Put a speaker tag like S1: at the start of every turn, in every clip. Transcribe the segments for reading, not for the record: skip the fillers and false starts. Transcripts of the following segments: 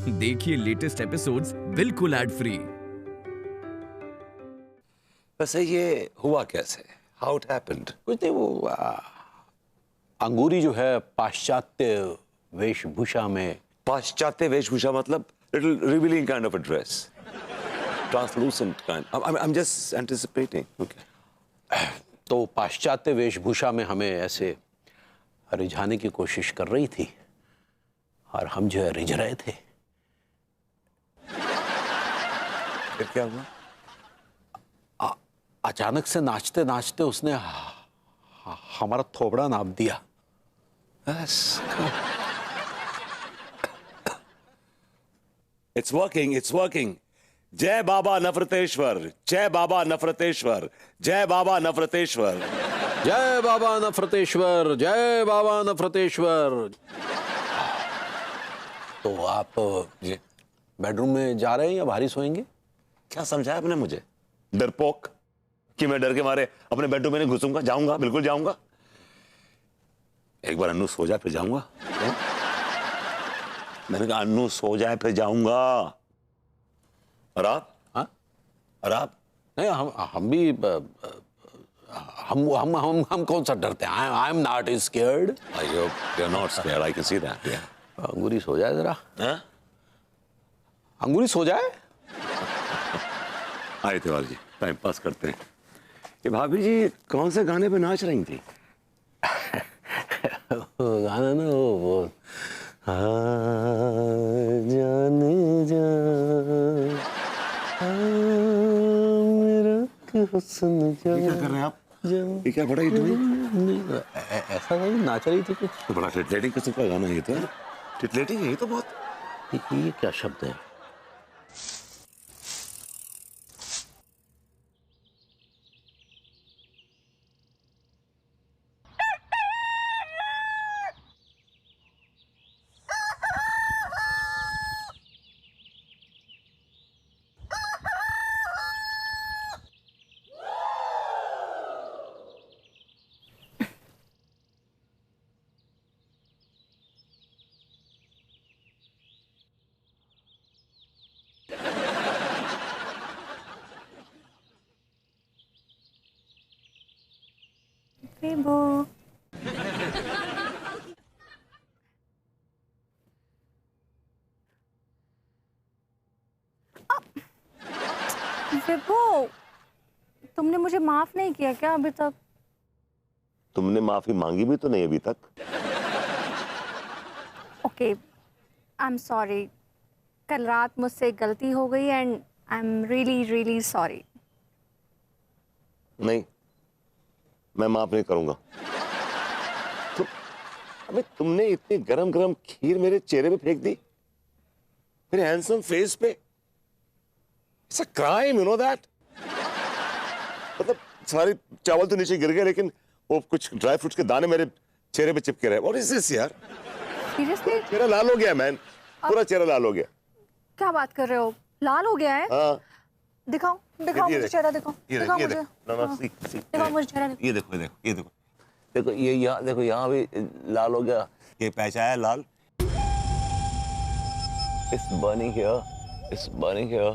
S1: देखिए latest episodes बिल्कुल ad free.
S2: वैसे ये हुआ कैसे? How it happened?
S3: कुछ नहीं, वो अंगूरी जो है पाश्चात्य वेशभूषा में।
S2: पाश्चात्य वेशभूषा मतलब little revealing kind of a dress, translucent kind. I am just anticipating. Okay.
S3: तो पाश्चात्य वेशभूषा में हमें ऐसे रिझाने की कोशिश कर रही थी और हम जो है रिझ रहे थे।
S2: फिर क्या हुआ?
S3: अचानक से नाचते नाचते उसने हमारा थोबड़ा नाप दिया।
S2: It's working, it's working. जय बाबा नफरतेश्वर, जय बाबा नफरतेश्वर, जय बाबा नफरतेश्वर।
S3: जय बाबा नफरतेश्वर, जय बाबा नफरतेश्वर। तो आप बेडरूम में जा रहे हैं या बाहर ही सोएंगे?
S2: क्या समझाया आपने मुझे? डरपोक कि मैं डर के मारे अपने बेडरूम में नहीं घुसूंगा? जाऊंगा, बिल्कुल जाऊंगा। एक बार अन्नू सो जाए फिर जाऊंगा। मैंने कहा अन्नू सो जाए फिर जाऊंगा। और आप?
S3: हाँ?
S2: और आप?
S3: नहीं, हम भी हम कौन सा डरते हैं? I am not scared.
S2: I hope you are not scared. I can see that. या
S3: अंगूरी सो जाए जरा।
S2: हाँ?
S3: अंगूरी सो जाए।
S2: आए तिवारी जी, टाइम पास करते हैं। ये भाभी जी कौन से गाने पे नाच रही थी?
S3: गाना ना वो जाने जा मेरा हुस्न जा।
S2: क्या कर रहे हैं आप? ये क्या बड़ा हिट हुई?
S3: ऐसा नहीं नाच रही थी कुछ।
S2: तो बड़ा टिटलेटिंग किस्म का गाना ये तो। टिटलेटिंग है ये तो बहुत।
S3: ये क्या शब्द है?
S4: विभू, विभू, तुमने मुझे माफ नहीं किया क्या अभी तक?
S2: तुमने माफी मांगी भी तो नहीं अभी तक।
S4: Okay, I am sorry. कल रात मुझसे गलती हो गई and I am really really sorry.
S2: नहीं, मैं माफ नहीं करूंगा। अबे तुमने इतनी गरम गरम खीर मेरे चेहरे पे फेंक दी, मेरे हैंडसम फेस पे। It's a crime, you know that. मतलब सारे चावल तो नीचे गिर गए लेकिन वो कुछ ड्राई फ्रूट्स के दाने मेरे चेहरे पे चिपके रहे। व्हाट इज दिस यार?
S4: सीरियसली?
S2: चेहरा लाल हो गया मैन, पूरा चेहरा लाल हो गया।
S4: क्या बात कर रहे हो? लाल हो गया है?
S2: हाँ।
S4: दिखाओ दिखाओ मुझे चेहरा, दिखाओ दिखाओ मुझे। दिखाओ मुझे चेहरा।
S2: ये देखो, ये देखो, ये देखो, देखो ये यहाँ देखो, यहाँ भी लाल हो गया। ये पहचाया लाल। It's burning here, it's burning here.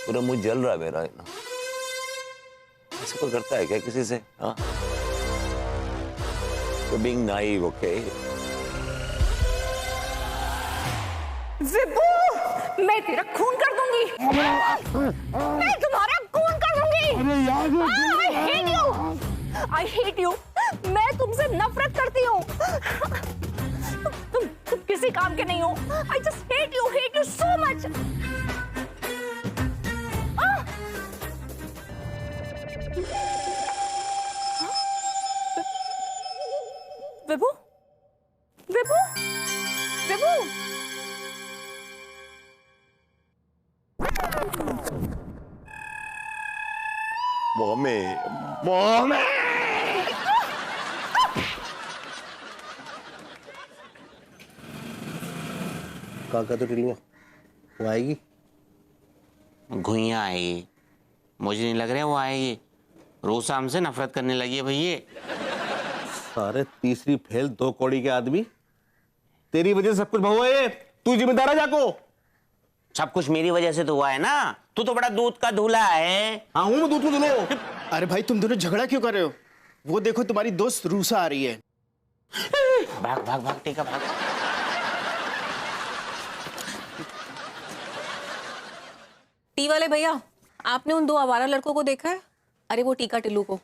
S2: पूरा मुंह जल रहा है मेरा। ऐसे कोई करता है क्या किसी से? हाँ, बीइंग नाइव। ओके
S4: विभू, मैं तेरा खून कर दूंगी। मैं तुम्हारा खून कर दूंगी। I hate you। मैं तुमसे नफरत करती हूँ। तुम किसी काम के नहीं हो। I just hate you so much। Vibhu, Vibhu, Vibhu.
S2: Mommy, mommy.
S3: काका तो टिलुआ वो आएगी।
S5: घुइयाँ आएगी? मुझे नहीं लग रहा वो आएगी। रोसा हमसे नफरत करने लगी है भैया।
S3: सारे तीसरी फेल 2 कौड़ी के आदमी।
S6: तेरी वजह से सब कुछ हुआ है, तू जिम्मेदार है जाको।
S5: सब कुछ मेरी वजह से तो हुआ है ना, तू तो बड़ा दूध का धूला है।
S6: हाँ हूं मैं दूध को दूल्हा।
S7: अरे भाई तुम दोनों झगड़ा क्यों कर रहे हो? वो देखो तुम्हारी दोस्त रूसा आ रही है।
S5: भाग भाग भाग, टीका भाग।
S4: टी वाले भैया, आपने उन दो आवारा लड़कों को देखा है? अरे वो टीका टिल्लू को।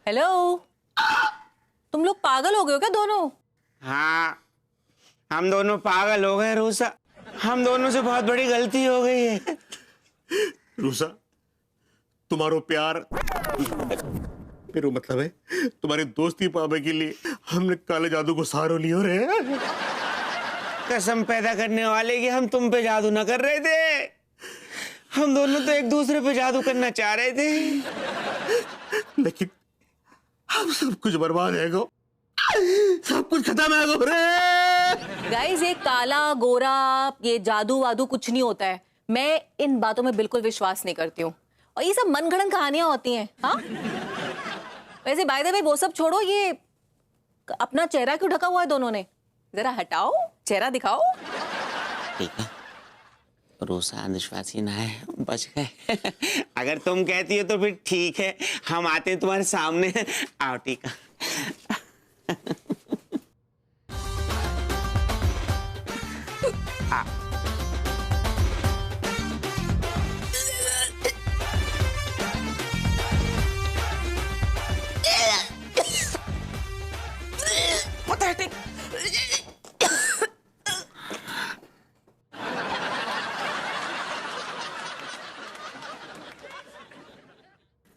S4: हेलो, तुम लोग पागल हो गए हो क्या दोनों?
S5: हाँ, हम दोनों पागल हो गए रूसा। हम दोनों से बहुत बड़ी गलती हो गई है।
S6: रूसा, तुम्हारो प्यार मेरा मतलब है तुम्हारी दोस्ती पाने के लिए हमने काले जादू को सहारा लियो रे।
S5: कसम पैदा करने वाले कि हम तुम पे जादू ना कर रहे थे। हम दोनों तो एक दूसरे पे जादू करना चाह रहे थे,
S6: लेकिन हम सब कुछ बर्बाद है गो, सब कुछ खत्म है गो रे।
S4: गाइस, ये काला गोरा ये जादू वादू कुछ नहीं होता है। मैं इन बातों में बिल्कुल विश्वास नहीं करती हूँ, और ये सब मनगढ़ंत कहानियां होती हैं। हाँ, वैसे बाय द वे वो सब छोड़ो, ये अपना चेहरा क्यों ढका हुआ है दोनों ने? जरा हटाओ, चेहरा दिखाओ।
S5: ठीक है, रूसा अंधविश्वासी ना है, बच गए। अगर तुम कहती हो तो फिर ठीक है, हम आते हैं तुम्हारे सामने। आओ Tika.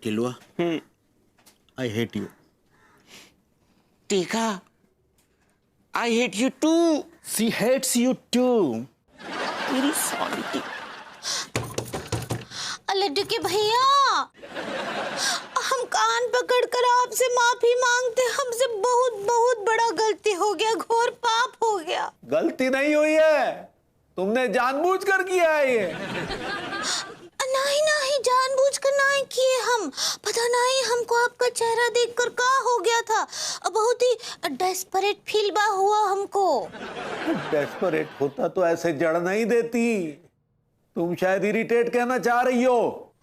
S6: Tilua, I hate you.
S5: Tika, I hate you too.
S7: She hates you too.
S5: Very sorry.
S8: लड्डू के भैया, हम कान पकड़कर आपसे माफी मांगते, हमसे बहुत बहुत बड़ा गलती हो गया, घोर पाप हो गया।
S3: गलती नहीं हुई है, तुमने जानबूझकर किया है ये।
S8: नहीं नहीं, जानबूझकर नहीं किए हम। पता नहीं हमको आपका चेहरा देखकर क्या हो गया था, बहुत ही डेस्परेट फील बा हुआ हमको।
S3: डेस्परेट होता तो ऐसे जड़ नहीं देती। तुम शायद इरिटेट कहना चाह रही हो।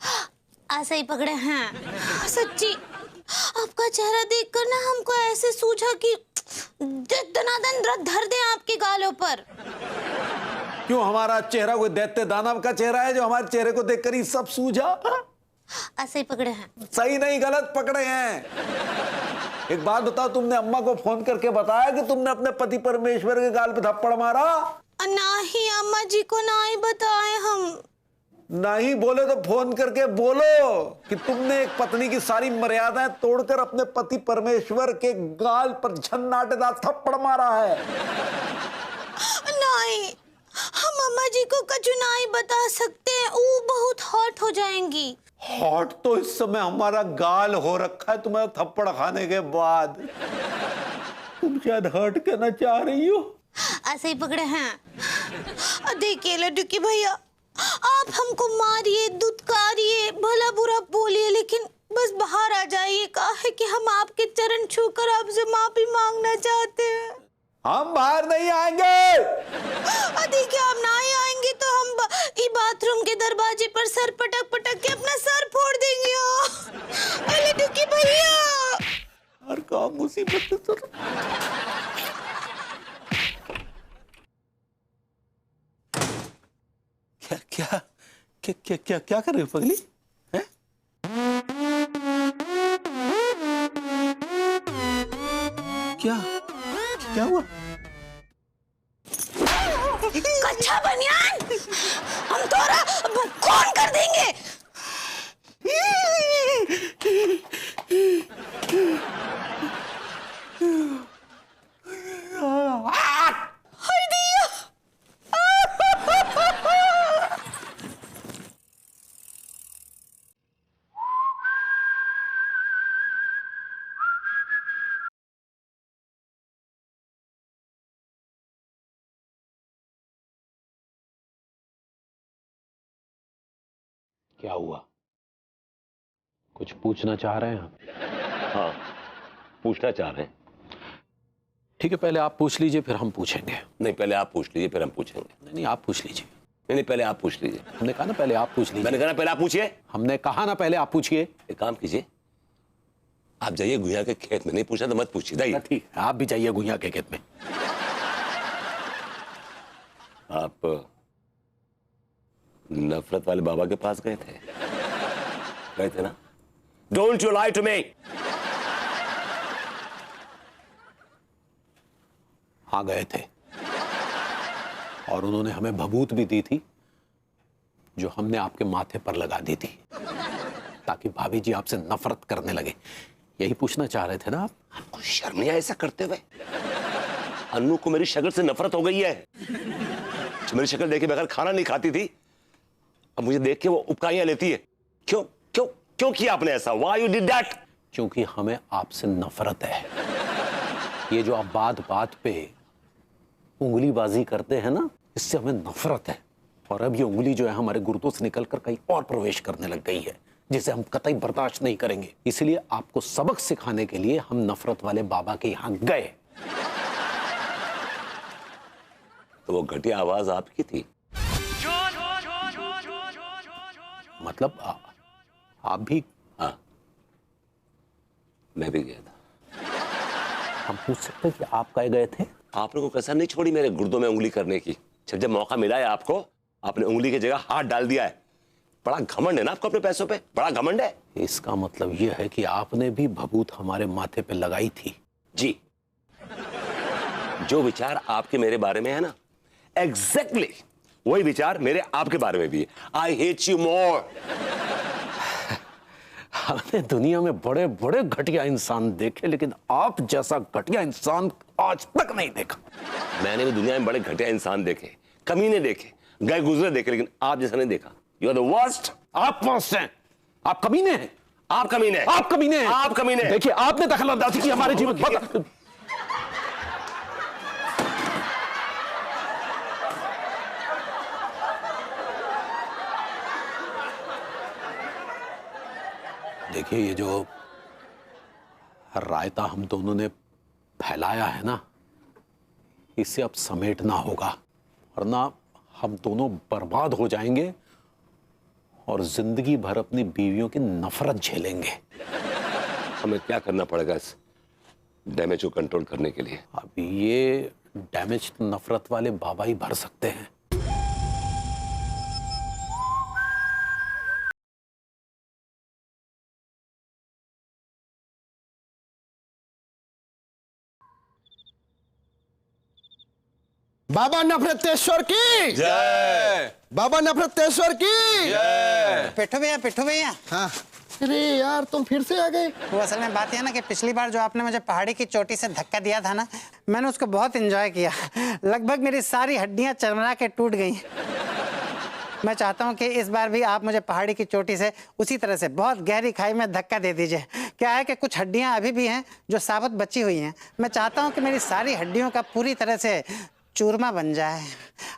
S8: ऐसे ही पकड़े हैं सच्ची। आपका चेहरा देखकर ना हमको ऐसे सूझा कि दनादन धर दे आपके गालों पर।
S3: क्यों, हमारा चेहरा कोई दैत्य दानव का चेहरा है जो हमारे चेहरे को देखकर ही सब सूझा?
S8: ऐसे ही पकड़े हैं।
S3: सही नहीं, गलत पकड़े हैं। एक बात बताओ, तुमने अम्मा को फोन करके बताया कि तुमने अपने पति परमेश्वर के गाल पे थप्पड़ मारा?
S8: नहीं, अम्मा जी को नहीं बताए हम।
S3: नहीं बोले तो फोन करके बोलो कि तुमने एक पत्नी की सारी मर्यादाएं तोड़कर अपने पति परमेश्वर के गाल पर झन्नाटेदार थप्पड़ मारा है।
S8: नहीं, हम अम्मा जी को कछु नहीं बता सकते, वो बहुत हॉट हो जाएंगी।
S3: हॉट तो इस समय हमारा गाल हो रखा है तुम्हारा थप्पड़ खाने के बाद। तुम शायद हर्ट करना चाह रही हो।
S8: ऐसे ही पकड़े हैं। देखिए लड्डू की भैया, आप हमको मारिए, दुत्कारिए, भला बुरा बोलिए, लेकिन बस बाहर आ जाइए। कहा है कि हम आपके चरण छूकर आपसे माफी मांगना चाहते हैं।
S3: हम बाहर नहीं आएंगे।
S8: देखिए, आप नहीं आएंगे तो हम बाथरूम के दरवाजे पर सर पटक पटक के अपना सर फोड़ देंगे। लड्डू की भैया,
S3: हर काम मुसीबत से क्या क्या क्या क्या क्या क्या कर रही हो पगली? हैं? क्या क्या हुआ?
S8: कच्चा बनियान, हम तोरा खून कर देंगे। हाय दिया।
S3: क्या हुआ? कुछ पूछना चाह रहे हैं आप?
S2: हाँ, पूछना चाह रहे हैं।
S9: ठीक है, पहले आप पूछ लीजिए फिर हम पूछेंगे।
S2: नहीं, पहले आप पूछ लीजिए फिर हम पूछेंगे।
S9: नहीं नहीं, आप पूछ लीजिए।
S2: नहीं नहीं, पहले आप पूछ लीजिए।
S9: हमने कहा ना पहले आप पूछ लीजिए।
S2: मैंने कहा ना पहले आप पूछिए।
S9: हमने कहा ना पहले आप पूछिए।
S2: एक काम कीजिए, आप जाइए गुहिया के खेत में। नहीं पूछा तो मत पूछिए। जाइए।
S9: ठीक है, आप भी जाइए गुहिया के खेत में।
S2: आप नफरत वाले बाबा के पास गए थे ना? Don't you lie to me.
S9: हाँ गए थे, और उन्होंने हमें भभूत भी दी थी जो हमने आपके माथे पर लगा दी थी ताकि भाभी जी आपसे नफरत करने लगे। यही पूछना चाह रहे थे ना आप?
S2: आपको शर्म नहीं आया ऐसा करते हुए? अन्नू को मेरी शक्ल से नफरत हो गई है। जो मेरी शक्ल देखे बगैर खाना नहीं खाती थी, अब मुझे देख के वो उपकाइयां लेती है। क्यों क्यों क्यों किया आपने ऐसा? Why you did that?
S9: क्योंकि हमें आपसे नफरत है। ये जो आप बात बात पे उंगलीबाजी करते हैं ना, इससे हमें नफरत है। और अब ये उंगली जो है हमारे गुर्दों से निकलकर कहीं और प्रवेश करने लग गई है, जिसे हम कतई बर्दाश्त नहीं करेंगे। इसलिए आपको सबक सिखाने के लिए हम नफरत वाले बाबा के यहां गए।
S2: तो वो घटिया आवाज आपकी थी?
S9: मतलब आप भी?
S2: हाँ, मैं भी गया था।
S9: हम पूछ सकते हैं कि आप कहे गए थे?
S2: आपने को कसर नहीं छोड़ी मेरे गुर्दों में उंगली करने की। जब मौका मिला है आपको, आपने उंगली की जगह हाथ डाल दिया है। बड़ा घमंड है ना आपको अपने पैसों पे, बड़ा घमंड है।
S9: इसका मतलब यह है कि आपने भी भभूत हमारे माथे पे लगाई थी?
S2: जी, जो विचार आपके मेरे बारे में है ना, एग्जैक्टली वही विचार मेरे आपके बारे में भी है। आई हेट यू मोर।
S9: हमने दुनिया में बड़े बड़े घटिया इंसान देखे, लेकिन आप जैसा घटिया इंसान आज तक नहीं देखा।
S2: मैंने भी दुनिया में बड़े घटिया इंसान देखे, कमीने देखे, गए गुजरे देखे, लेकिन आप जैसा नहीं देखा। You are the worst.
S9: आप वर्स्ट हैं, आप कमीने हैं,
S2: आप कमीने हैं,
S9: आप कमीने हैं,
S2: आप कमीने हैं।
S9: देखिए, आपने दखलंदाजी की हमारे जीवन की। देखिए, ये जो रायता हम दोनों ने फैलाया है ना, इसे अब समेटना होगा, वरना हम दोनों बर्बाद हो जाएंगे और जिंदगी भर अपनी बीवियों की नफरत झेलेंगे।
S2: हमें क्या करना पड़ेगा इस डैमेज को कंट्रोल करने के लिए?
S9: अब ये डैमेज तो नफरत वाले बाबा ही भर सकते हैं।
S7: बाबा नफरतेश्वर की
S2: जय।
S7: बाबा नफरतेश्वर की
S2: जय।
S10: पिट्ठू भैया।
S7: हाँ। अरे यार, तुम फिर से आ गए।
S10: वो असल में बात यह ना कि पिछली बार जो आपने मुझे पहाड़ी की चोटी से धक्का दिया था ना, मैंने उसको बहुत एंजॉय किया। लगभग मेरी सारी हड्डियां चरमरा के टूट गई। मैं चाहता हूं कि इस बार भी आप मुझे पहाड़ी की चोटी से उसी तरह से बहुत गहरी खाई में धक्का दे दीजिए। क्या है कि कुछ हड्डियां अभी भी हैं जो साबुत बची हुई हैं। मैं चाहता हूं कि मेरी सारी हड्डियों का पूरी तरह से चूरमा बन जाए।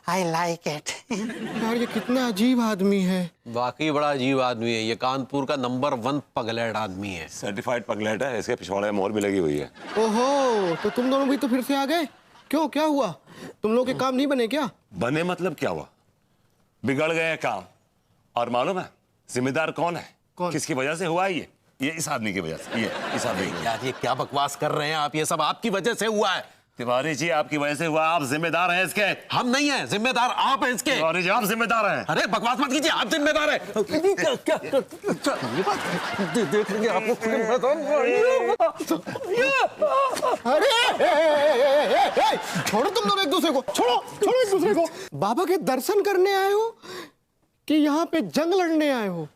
S10: I like it.
S7: यार, ये कितना अजीब आदमी है।
S9: वाकई बड़ा अजीब आदमी है। ये कानपुर का नंबर 1 पगलेट आदमी है।
S2: सर्टिफाइड पगलेट है। इसके पिछवाड़े में मोहर भी लगी हुई है।
S7: ओहो, तो तुम दोनों भी तो फिर से आ गए। क्यों, क्या हुआ? तुम लोग के काम नहीं बने क्या?
S2: बने मतलब क्या हुआ? बिगड़ गए काम। और मालूम है जिम्मेदार कौन है?
S7: कौन?
S2: किसकी वजह से हुआ ये इस आदमी की वजह से। ये इस आदमी की वजह से।
S9: यार, ये क्या बकवास कर रहे हैं आप? ये सब आपकी वजह से हुआ है।
S2: तिवारी जी, आपकी वजह से हुआ। आप जिम्मेदार हैं इसके।
S9: हम नहीं हैं जिम्मेदार, आप हैं इसके।
S2: तिवारी जी, आप जिम्मेदार हैं।
S9: अरे बकवास मत कीजिए, आप जिम्मेदार हैं। क्या देखेंगे आपको।
S7: अरे छोड़ो तुम दोनों एक दूसरे को, छोड़ो एक दूसरे को। बाबा के दर्शन करने आए हो कि यहाँ पे जंग लड़ने आए हो?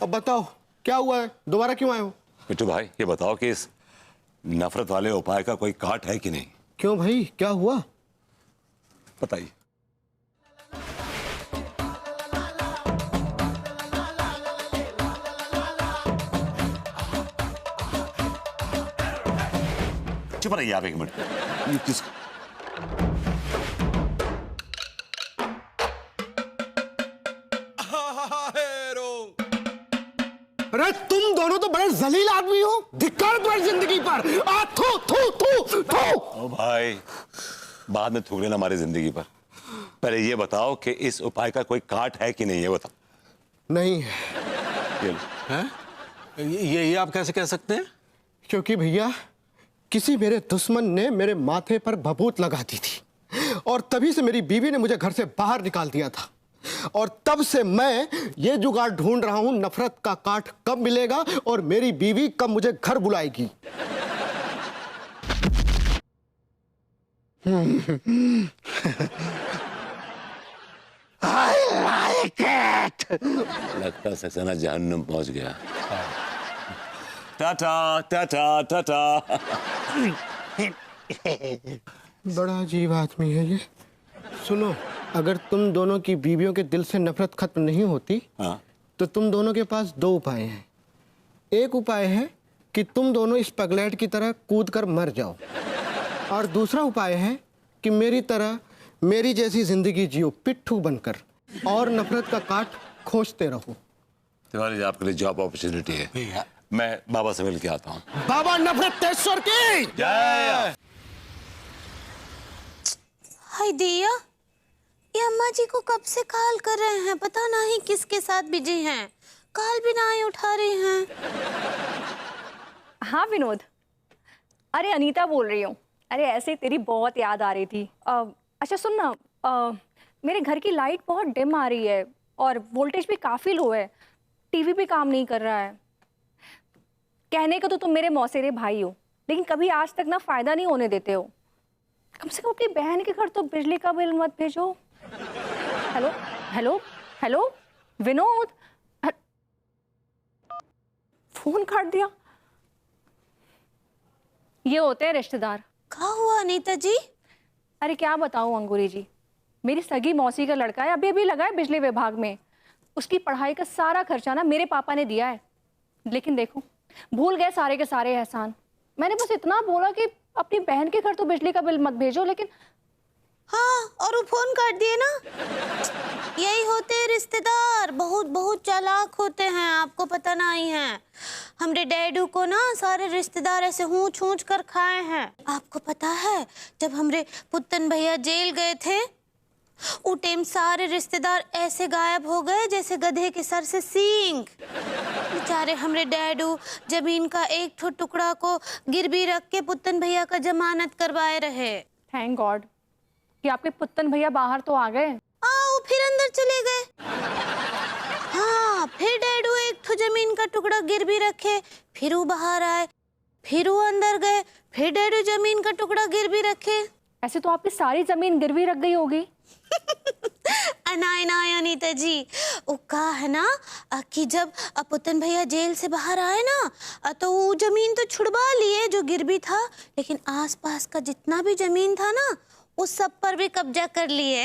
S7: अब बताओ क्या हुआ है, दोबारा क्यों आए हो?
S2: पिट्टू भाई, ये बताओ कि इस नफरत वाले उपाय का कोई काट है कि नहीं?
S7: क्यों भाई, क्या हुआ?
S2: बताइए। चुप रहिए आप एक मिनट। ये किस
S7: अरे तुम दोनों तो बड़े जलील आदमी हो। धिक्कार तुम्हारी जिंदगी पर। थू थू थू थू।
S2: ओ भाई, बाद में थूक लेना हमारी जिंदगी पर। पहले ये बताओ कि इस उपाय का कोई काट है कि नहीं, ये बताओ।
S7: नहीं है।
S9: ये आप कैसे कह सकते हैं?
S7: क्योंकि भैया किसी मेरे दुश्मन ने मेरे माथे पर भभूत लगा दी थी और तभी से मेरी बीवी ने मुझे घर से बाहर निकाल दिया था और तब से मैं ये जुगाड़ ढूंढ रहा हूं नफरत का काट कब मिलेगा और मेरी बीवी कब मुझे घर बुलाएगी।
S2: I like it. लगता सक्सेना जहन्नुम पहुंच गया। टाटा टाटा टाटा।
S7: बड़ा अजीब आदमी है ये। सुनो, अगर तुम दोनों की बीवियों के दिल से नफरत खत्म नहीं होती तो तुम दोनों के पास दो उपाय हैं। एक उपाय है कि तुम दोनों इस पगलेट की तरह कूद कर मर जाओ और दूसरा उपाय है कि मेरी तरह मेरी जैसी जिंदगी जियो पिट्ठू बनकर और नफरत का काट खोजते रहो।
S2: तिवारी जी, आपके लिए जॉब अपॉर्चुनिटी है। मैं बाबा से मिल के आता हूँ।
S7: बाबा नफरत तेश्वर की
S2: जय।
S8: हाय दिया, ये अम्मा जी को कब से कॉल कर रहे हैं, पता नहीं किसके साथ बिजी हैं। कॉल भी ना ही उठा रही हैं।
S11: हाँ विनोद, अरे अनीता बोल रही हूँ। अरे ऐसे तेरी बहुत याद आ रही थी। अच्छा सुन ना, मेरे घर की लाइट बहुत डिम आ रही है और वोल्टेज भी काफ़ी लो है, टीवी भी काम नहीं कर रहा है। कहने को तो तुम मेरे मौसेरे भाई हो, लेकिन कभी आज तक ना फ़ायदा नहीं होने देते हो। कम से कम अपनी बहन के घर तो बिजली का बिल मत भेजो। Hello hello hello Vinod, phone काट दिया। ये होते हैं रिश्तेदार।
S8: क्या हुआ अनीता जी?
S11: अरे क्या बताऊं अंगूरी जी, मेरी सगी मौसी का लड़का है, अभी अभी लगा है बिजली विभाग में। उसकी पढ़ाई का सारा खर्चा ना मेरे पापा ने दिया है, लेकिन देखो भूल गए सारे के सारे एहसान। मैंने बस इतना बोला कि अपनी बहन के घर तो बिजली का बिल मत भेजो, लेकिन
S8: हाँ, और वो फोन काट दिए ना। यही होते हैं रिश्तेदार, बहुत बहुत चालाक होते हैं, आपको पता नहीं है। हमरे डैडू को ना सारे रिश्तेदार ऐसे हूंच हूंच कर खाए हैं। आपको पता है जब हमरे पुत्तन भैया जेल गए थे, वो टाइम सारे रिश्तेदार ऐसे गायब हो गए जैसे गधे के सर से सींग। बेचारे हमरे डैडू जमीन का एक ठो टुकड़ा को गिरवी रख के पुत्तन भैया का जमानत करवाए रहे।
S11: थैंक गॉड कि आपके पुत्तन भैया बाहर तो आ गए।
S8: वो फिर अंदर चले गए। हाँ, फिर डैडू एक ठो जमीन का टुकड़ा गिरवी रखे, फिर वो बाहर आए, फिर वो अंदर गए, फिर डैडू जमीन का टुकड़ा गिरवी रखे।
S11: ऐसे तो आपकी सारी जमीन गिरवी रख गई होगी।
S8: अनाय अनीता जी, वो कहा है ना कि जब पुत्तन भैया जेल से बाहर आए ना तो वो जमीन तो छुड़वा लिए जो गिरवी था, लेकिन आसपास का जितना भी जमीन था ना उस सब पर भी कब्जा कर लिए।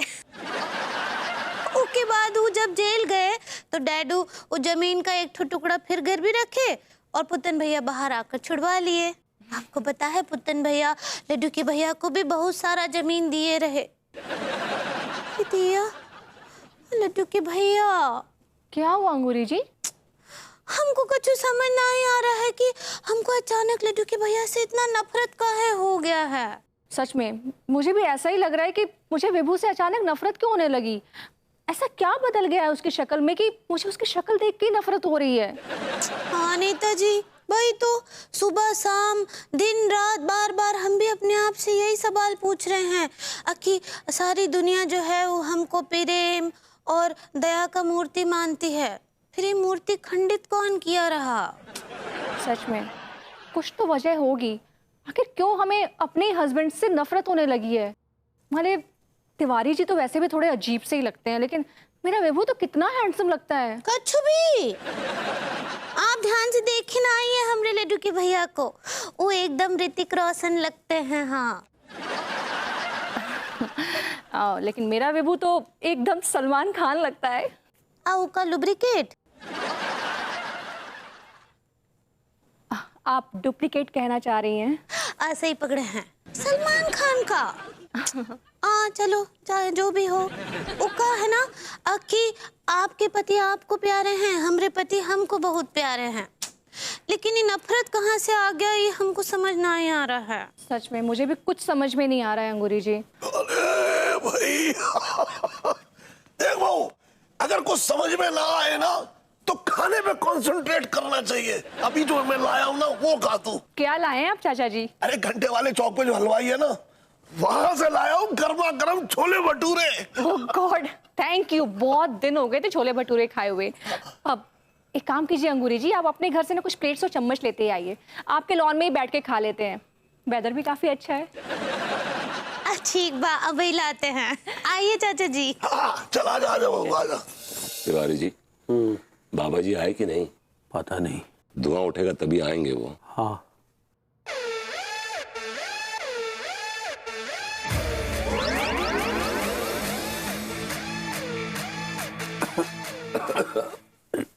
S8: उसके बाद वो जब जेल गए तो डैडू वो जमीन का एक टुकड़ा फिर गिरवी रखे और पुत्तन भैया बाहर आकर छुड़वा लिए। आपको पता है पुत्तन भैया लड्डू के भैया को भी बहुत सारा जमीन दिए रहे। दिया लड्डू के भैया।
S11: क्या हुआ अंगूरी जी?
S8: हमको कुछ समझ नहीं आ रहा है कि हमको अचानक लड्डू के भैया से इतना नफरत काहे हो गया है।
S11: सच में मुझे भी ऐसा ही लग रहा है कि मुझे विभू से अचानक नफरत क्यों होने लगी। ऐसा क्या बदल गया है उसकी शक्ल में कि मुझे उसकी शक्ल देख के नफरत हो रही है।
S8: हाँ नेता जी, भाई तो सुबह शाम दिन रात बार बार हम भी अपने आप से यही सवाल पूछ रहे हैं कि सारी दुनिया जो है वो हमको प्रेम और दया का मूर्ति मानती है, फिर ये मूर्ति खंडित कौन किया रहा।
S11: सच में कुछ तो वजह होगी, आखिर क्यों हमें अपने हस्बैंड से नफरत होने लगी है। हमारे तिवारी जी तो वैसे भी थोड़े अजीब से ही लगते हैं, लेकिन मेरा विभू तो कितना हैंडसम लगता है।
S8: कछु भी आप ध्यान से देखे ना आइए हमरे लड्डू के भैया को, वो एकदम ऋतिक रोशन लगते हैं। हाँ
S11: लेकिन मेरा विभू तो एकदम सलमान खान लगता है।
S8: का लुब्रिकेट।
S11: आप डुप्लीकेट कहना चाह रही हैं?
S8: ऐसे ही पकड़े हैं सलमान खान का। चलो चाहे जो भी हो, वो कहा है ना कि आपके पति आपको प्यारे हैं, हमरे पति हमको बहुत प्यारे हैं। लेकिन ये नफरत कहाँ से आ गया ये हमको समझ नहीं आ रहा है।
S11: सच में मुझे भी कुछ समझ में नहीं आ रहा है अंगूरी जी।
S2: अरे भाई देख बहू, अगर कुछ समझ में ना आए ना तो खाने पे कंसंट्रेट करना चाहिए। अभी जो मैं लाया हूं ना वो खा तू।
S11: क्या लाए हैं आप चाचा जी?
S2: अरे घंटे वाले चौक पे जो हलवाई है ना वहां से लाया हूं गर्मा गर्म छोले भटूरे।
S11: ओह गॉड, थैंक यू। बहुत दिन हो गए थे छोले भटूरे खाए हुए। अब एक काम कीजिए अंगूरी जी, आप अपने घर से ना कुछ प्लेट्स और चम्मच लेते ही आइए। आपके लॉन में ही बैठ के खा लेते हैं, वेदर भी काफी अच्छा है।
S8: ठीक बा, अभी लाते हैं। आइए चाचा जी।
S2: चला जा जा। तिवारी जी, बाबा जी आए कि नहीं?
S9: पता नहीं,
S2: धुआं उठेगा तभी आएंगे वो।
S9: हाँ।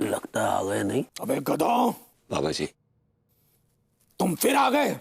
S9: लगता आ गए नहीं।
S3: अबे गधा,
S2: बाबा जी
S3: तुम फिर आ गए।